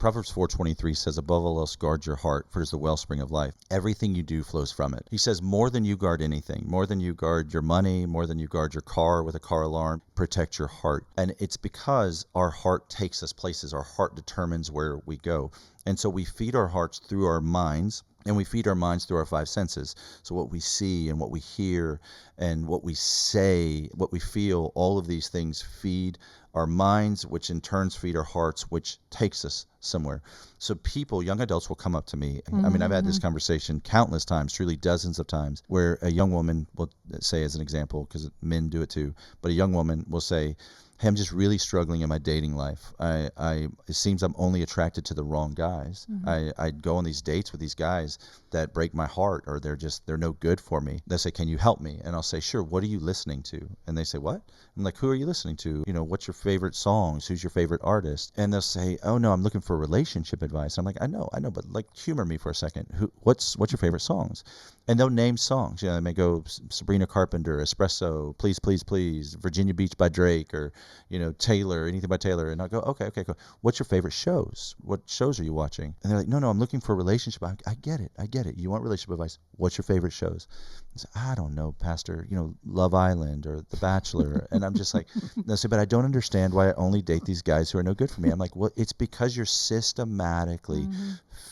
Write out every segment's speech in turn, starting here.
Proverbs 4:23 says, above all else, guard your heart, for it is the wellspring of life. Everything you do flows from it. He says, more than you guard anything, more than you guard your money, more than you guard your car with a car alarm, protect your heart. And it's because our heart takes us places. Our heart determines where we go. And so we feed our hearts through our minds, and we feed our minds through our five senses. So what we see and what we hear and what we say, what we feel, all of these things feed our minds, which in turns feed our hearts, which takes us somewhere. So people, young adults will come up to me. I mean, I've had this conversation countless times, truly dozens of times, where a young woman will say, as an example, because men do it too, but a young woman will say, hey, I'm just really struggling in my dating life. It seems I'm only attracted to the wrong guys. I go on these dates with these guys that break my heart, or they're no good for me. They say, can you help me? And I'll say, sure, what are you listening to? And they say, what? I'm like, who are you listening to? You know, what's your favorite songs? Who's your favorite artist? And they'll say, oh no, I'm looking for relationship advice. I'm like, I know, but like humor me for a second. What's your favorite songs? And they'll name songs. You know, they may go Sabrina Carpenter, Espresso, Please, Please, Please, Virginia Beach by Drake, or, you know, Taylor, anything by Taylor. And I'll go, okay, cool. What's your favorite shows? What shows are you watching? And they're like, no, I'm looking for a relationship. I get it. You want relationship advice. What's your favorite shows? I say, I don't know, Pastor, you know, Love Island or The Bachelor. And I'm just like, they say, but I don't understand why I only date these guys who are no good for me. I'm like, well, it's because you're systematically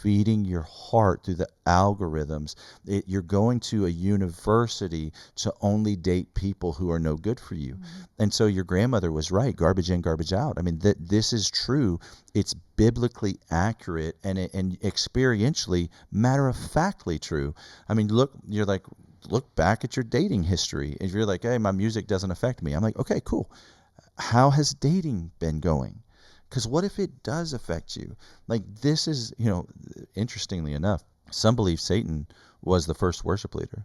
feeding your heart through the algorithms. You're going to a university to only date people who are no good for you. And so your grandmother was right, garbage in, garbage out. I mean, this is true. It's biblically accurate and experientially, matter-of-factly true. I mean, look back at your dating history. If you're like, hey, my music doesn't affect me, I'm like, okay, cool. How has dating been going? Because what if it does affect you? Like, this is, you know, interestingly enough, some believe Satan was the first worship leader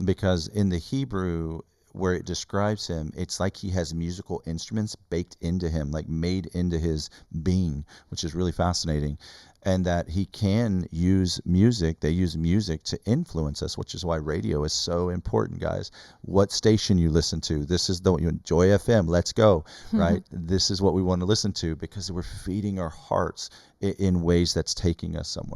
because in the Hebrew, where it describes him, it's like he has musical instruments baked into him, like made into his being, which is really fascinating. And that he can use music. They use music to influence us, which is why radio is so important, guys. What station you listen to? This is Joy FM. Let's go, right? This is what we want to listen to because we're feeding our hearts in ways that's taking us somewhere.